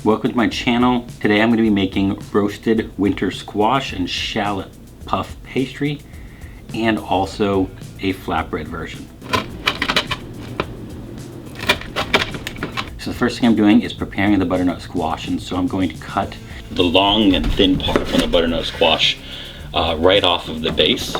Welcome to my channel. Today I'm going to be making roasted winter squash and shallot puff pastry and also a flatbread version. So the first thing I'm doing is preparing the butternut squash, and so I'm going to cut the long and thin part from the butternut squash right off of the base.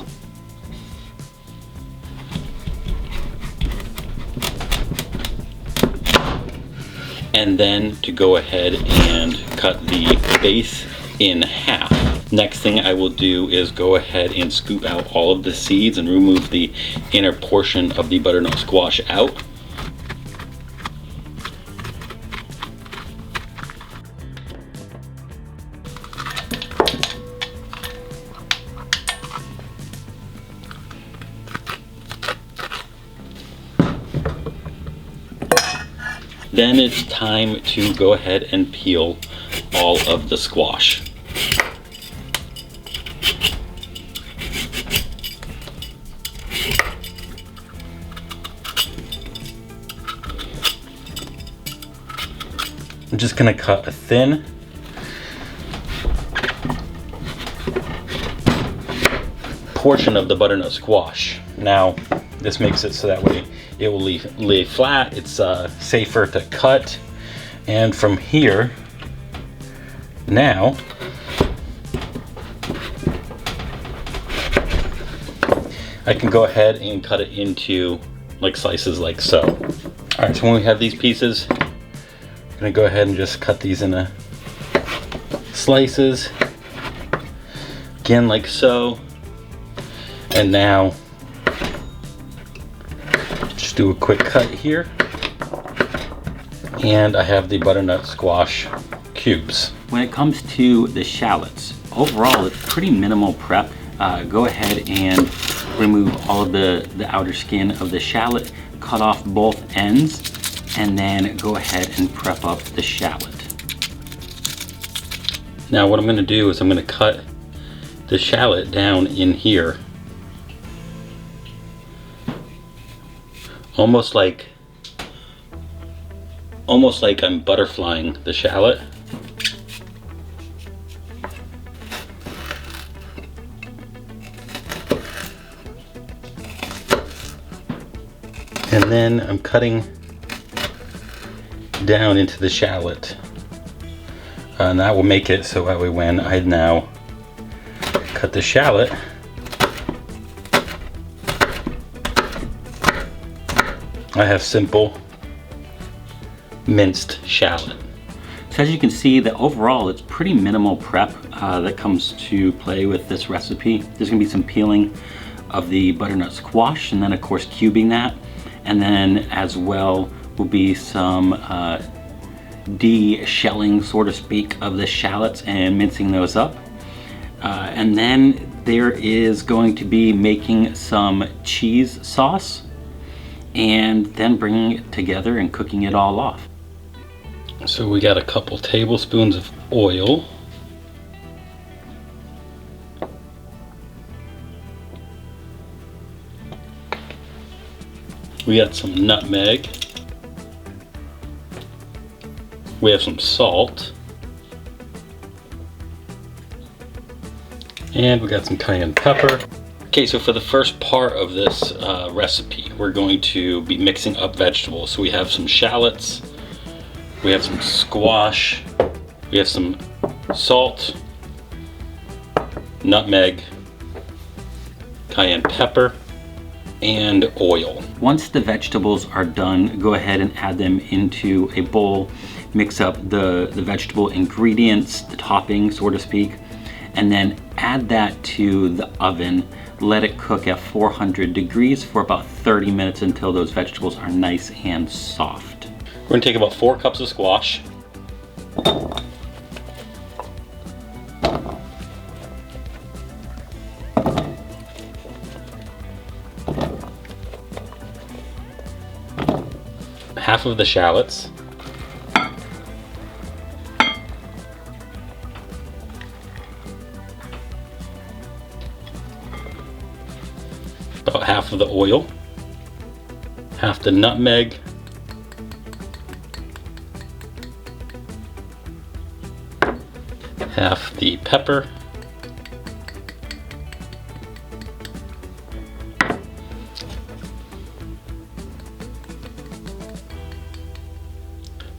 And then to go ahead and cut the base in half. Next thing I will do is go ahead and scoop out all of the seeds and remove the inner portion of the butternut squash out. Then it's time to go ahead and peel all of the squash. I'm just going to cut a thin portion of the butternut squash. Now, this makes it so that way it will lay flat, it's safer to cut. And from here, now, I can go ahead and cut it into like slices like so. All right, so when we have these pieces, I'm gonna go ahead and just cut these into slices, again like so. And now, just do a quick cut here. And I have the butternut squash cubes. When it comes to the shallots, overall it's pretty minimal prep. Go ahead and remove all of the outer skin of the shallot, cut off both ends, and then go ahead and prep up the shallot. Now what I'm gonna do is I'm gonna cut the shallot down in here. Almost like I'm butterflying the shallot. And then I'm cutting down into the shallot. And that will make it so that way when I now cut the shallot, I have simple minced shallot. So as you can see, that overall it's pretty minimal prep that comes to play with this recipe. There's gonna be some peeling of the butternut squash, and then of course cubing that, and then as well will be some de-shelling, so to speak, of the shallots and mincing those up. And then there is going to be making some cheese sauce and then bringing it together and cooking it all off. So we got a couple tablespoons of oil. We got some nutmeg. We have some salt. And we got some cayenne pepper. Okay, so for the first part of this recipe, we're going to be mixing up vegetables. So we have some shallots, we have some squash, we have some salt, nutmeg, cayenne pepper, and oil. Once the vegetables are done, go ahead and add them into a bowl. Mix up the vegetable ingredients, the topping, so to speak, and then add that to the oven. Let it cook at 400 degrees for about 30 minutes until those vegetables are nice and soft. We're gonna take about 4 cups of squash. Half of the shallots. About half of the oil, half the nutmeg, half the pepper,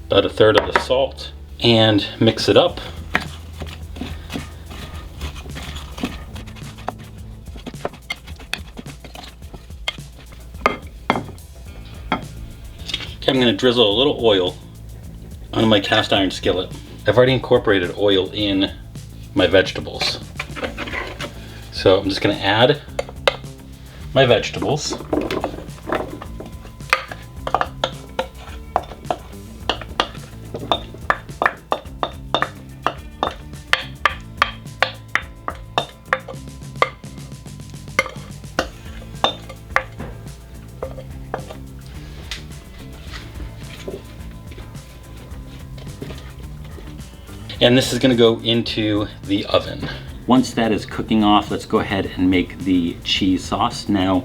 about 1/3 of the salt, and mix it up. Okay, I'm going to drizzle a little oil on my cast iron skillet. I've already incorporated oil in my vegetables. So I'm just going to add my vegetables. And this is going to go into the oven. Once that is cooking off, let's go ahead and make the cheese sauce. Now,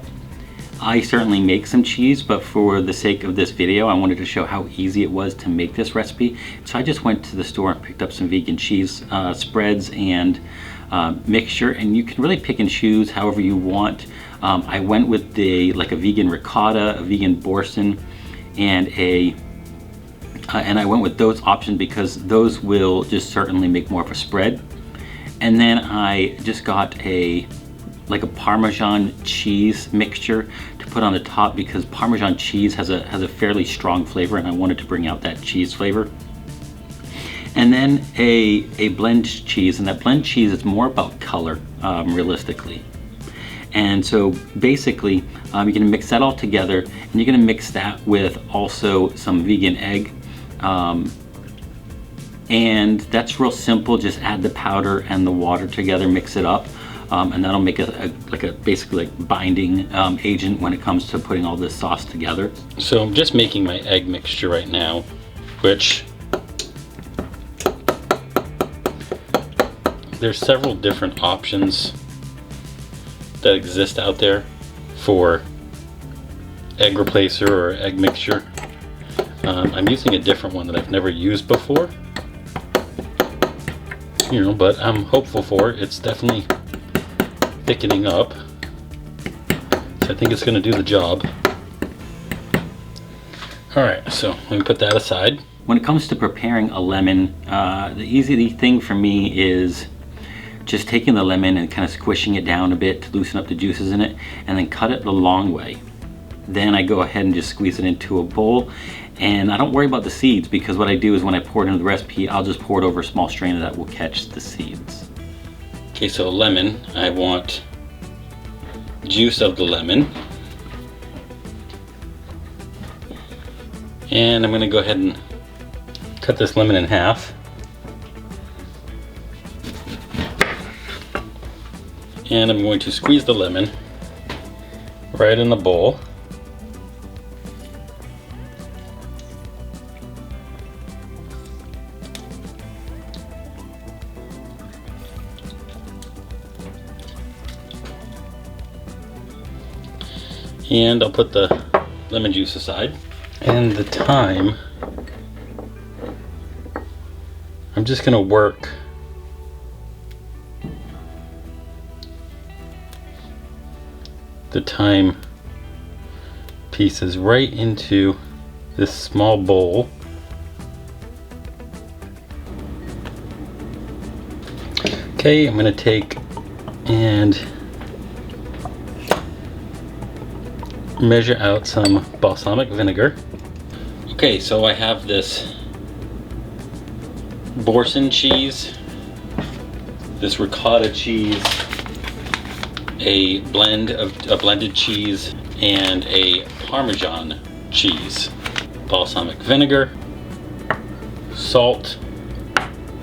I certainly make some cheese, but for the sake of this video, I wanted to show how easy it was to make this recipe. So I just went to the store and picked up some vegan cheese spreads and mixture, and you can really pick and choose however you want. I went with a vegan ricotta, a vegan boursin, and I went with those options because those will just certainly make more of a spread. And then I just got a Parmesan cheese mixture to put on the top because Parmesan cheese has a fairly strong flavor, and I wanted to bring out that cheese flavor. And then a blend cheese, and that blend cheese is more about color, realistically. And so basically, you're gonna mix that all together, and you're gonna mix that with also some vegan egg. And that's real simple. Just add the powder and the water together, mix it up, and that'll make basically binding agent when it comes to putting all this sauce together. So I'm just making my egg mixture right now, which there's several different options that exist out there for egg replacer or egg mixture. I'm using a different one that I've never used before, but I'm hopeful for it. It's definitely thickening up, so I think it's going to do the job. Alright, so let me put that aside. When it comes to preparing a lemon, the easy thing for me is just taking the lemon and kind of squishing it down a bit to loosen up the juices in it, and then cut it the long way. Then I go ahead and just squeeze it into a bowl, and I don't worry about the seeds because what I do is when I pour it into the recipe, I'll just pour it over a small strainer that will catch the seeds. Okay, so lemon, I want juice of the lemon. And I'm gonna go ahead and cut this lemon in half. And I'm going to squeeze the lemon right in the bowl. And I'll put the lemon juice aside. And the thyme, I'm just gonna work the thyme pieces right into this small bowl. Okay, I'm gonna take and measure out some balsamic vinegar. Okay, so I have this boursin cheese, this ricotta cheese, a blended cheese, and a Parmesan cheese. Balsamic vinegar, salt,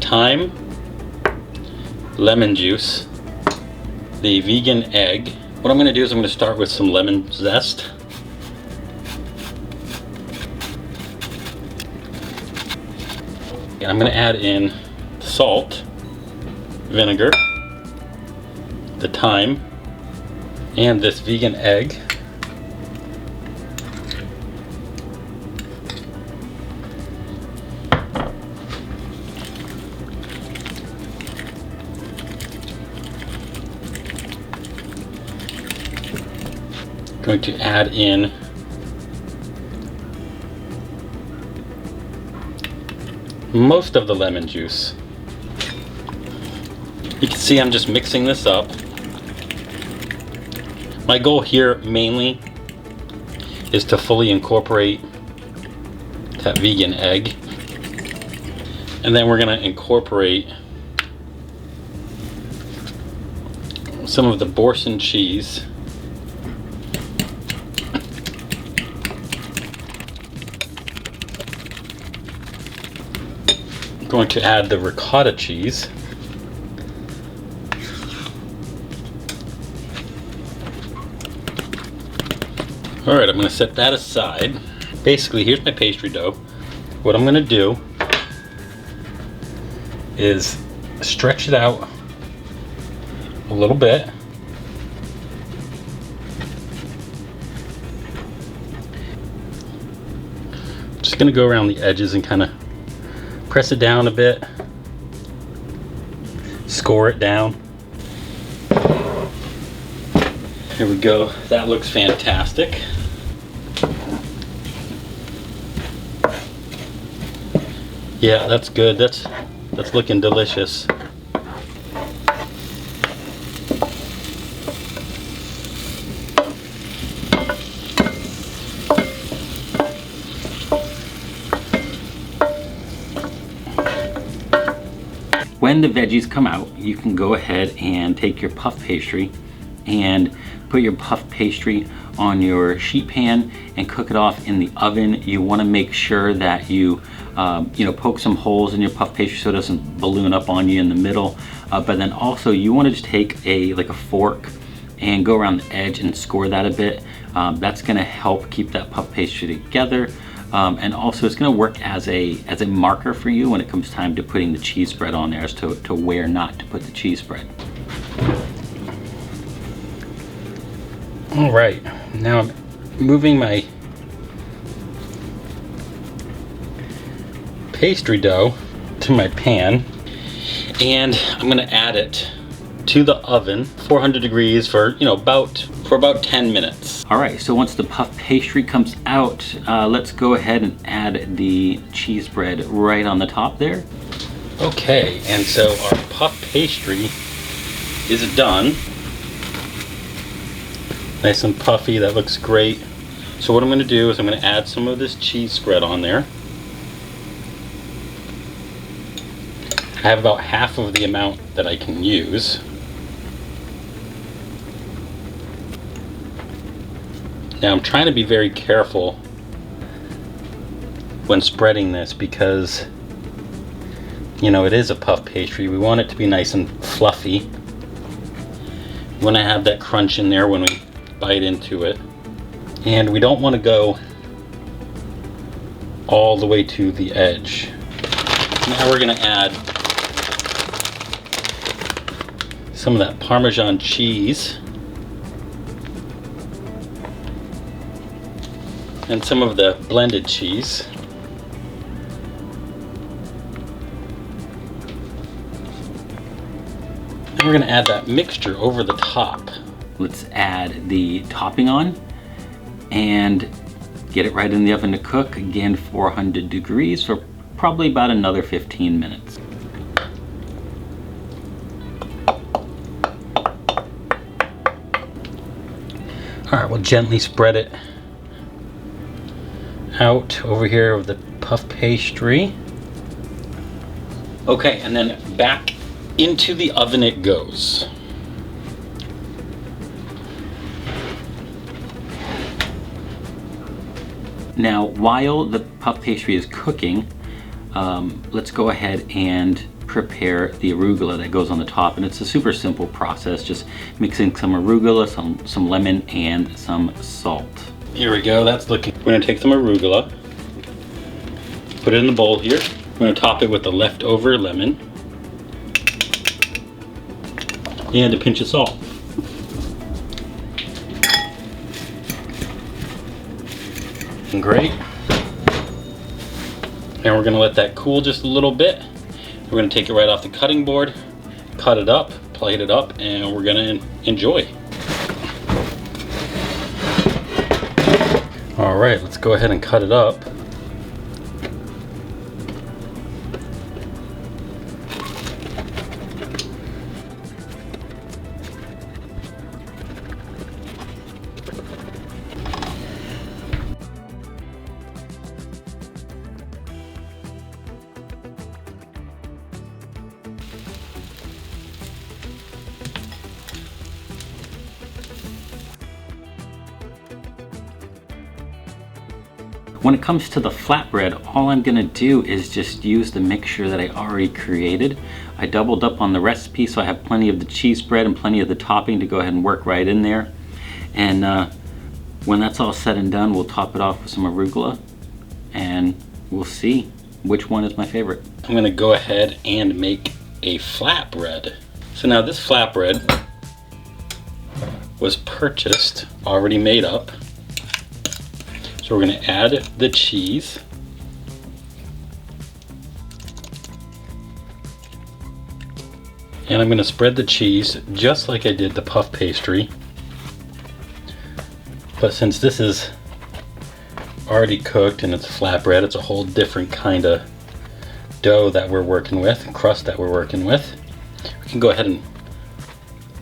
thyme, lemon juice, the vegan egg. What I'm going to do is I'm going to start with some lemon zest. I'm going to add in salt, vinegar, the thyme, and this vegan egg. going to add in most of the lemon juice. You can see I'm just mixing this up. My goal here mainly is to fully incorporate that vegan egg. And then we're gonna incorporate some of the Boursin cheese. I'm going to add the ricotta cheese. All right, I'm gonna set that aside. Basically, here's my pastry dough. What I'm gonna do is stretch it out a little bit. Just gonna go around the edges and kind of press it down a bit, score it down. Here we go. That looks fantastic. Yeah, that's good. That's looking delicious. When the veggies come out, you can go ahead and take your puff pastry and put your puff pastry on your sheet pan and cook it off in the oven. You want to make sure that you poke some holes in your puff pastry so it doesn't balloon up on you in the middle. But then also you want to just take a fork and go around the edge and score that a bit. That's going to help keep that puff pastry together. And also it's going to work as a marker for you when it comes time to putting the cheese spread on there as to where not to put the cheese spread. All right, now I'm moving my pastry dough to my pan, and I'm gonna add it to the oven, 400 degrees for about 10 minutes. All right, so once the puff pastry comes out, let's go ahead and add the cheese spread right on the top there. Okay, and so our puff pastry is done. Nice and puffy, that looks great. So what I'm gonna do is I'm gonna add some of this cheese spread on there. I have about half of the amount that I can use. Now I'm trying to be very careful when spreading this because, it is a puff pastry. We want it to be nice and fluffy. We want to have that crunch in there when we bite into it. And we don't want to go all the way to the edge. Now we're going to add some of that Parmesan cheese and some of the blended cheese. And we're going to add that mixture over the top. Let's add the topping on and get it right in the oven to cook. Again, 400 degrees for probably about another 15 minutes. All right, we'll gently spread it out over here of the puff pastry. Okay, and then back into the oven it goes. Now, while the puff pastry is cooking, let's go ahead and prepare the arugula that goes on the top. And it's a super simple process, just mixing some arugula, some lemon, and some salt. Here we go, that's looking. We're gonna take some arugula, put it in the bowl here. We're gonna top it with the leftover lemon and a pinch of salt. Great. And we're gonna let that cool just a little bit. We're gonna take it right off the cutting board, cut it up, plate it up, and we're gonna enjoy. All right, let's go ahead and cut it up. When it comes to the flatbread, all I'm gonna do is just use the mixture that I already created. I doubled up on the recipe, so I have plenty of the cheese spread and plenty of the topping to go ahead and work right in there. And when that's all said and done, we'll top it off with some arugula, and we'll see which one is my favorite. I'm gonna go ahead and make a flatbread. So now this flatbread was purchased, already made up. So we're going to add the cheese. And I'm going to spread the cheese just like I did the puff pastry. But since this is already cooked and it's flatbread, it's a whole different kind of dough that we're working with, crust that we're working with. We can go ahead and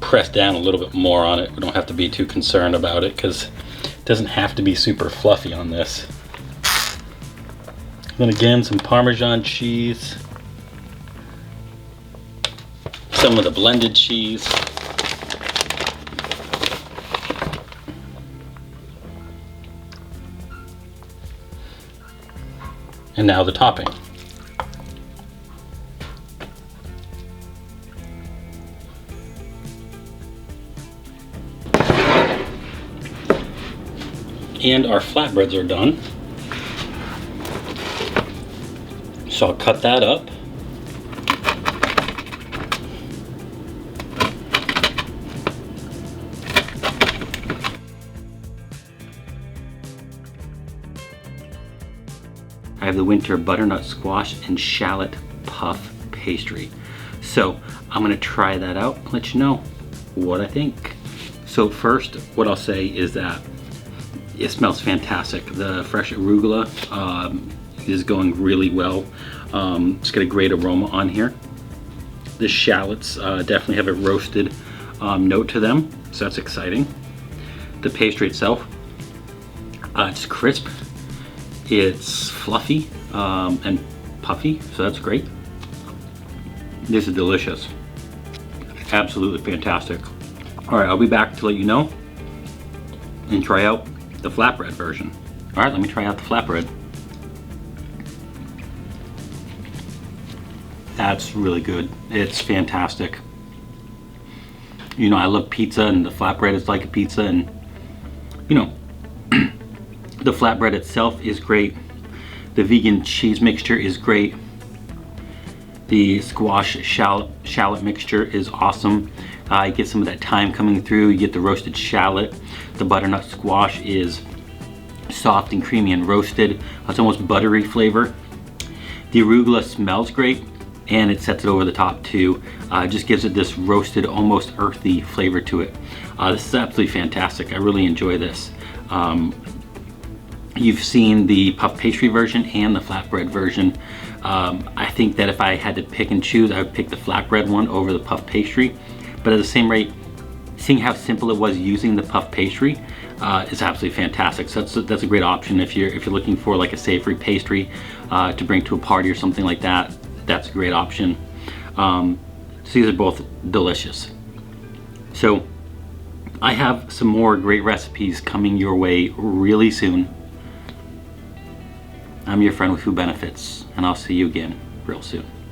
press down a little bit more on it. We don't have to be too concerned about it because it doesn't have to be super fluffy on this. Then again, some Parmesan cheese, some of the blended cheese, and now the topping. And our flatbreads are done. So I'll cut that up. I have the winter butternut squash and shallot puff pastry. So I'm gonna try that out and let you know what I think. So first, what I'll say is that it smells fantastic. The fresh arugula is going really well. It's got a great aroma on here. The shallots definitely have a roasted note to them, so that's exciting. The pastry itself, it's crisp, it's fluffy and puffy, so that's great. This is delicious. Absolutely fantastic. All right, I'll be back to let you know and try out the flatbread version. All right, let me try out the flatbread. That's really good. It's fantastic. You know, I love pizza, and the flatbread is like a pizza, and you know, the flatbread itself is great. The vegan cheese mixture is great. The squash shallot mixture is awesome. You get some of that thyme coming through. You get the roasted shallot. The butternut squash is soft and creamy and roasted. It's almost buttery flavor. The arugula smells great, and it sets it over the top too. It just gives it this roasted, almost earthy flavor to it. This is absolutely fantastic. I really enjoy this. You've seen the puff pastry version and the flatbread version. I think that if I had to pick and choose, I would pick the flatbread one over the puff pastry. But at the same rate, seeing how simple it was using the puff pastry is absolutely fantastic. So that's a great option if you're looking for like a savory pastry to bring to a party or something like that. That's a great option. So these are both delicious. So I have some more great recipes coming your way really soon. I'm your friend with Food Benefits, and I'll see you again real soon.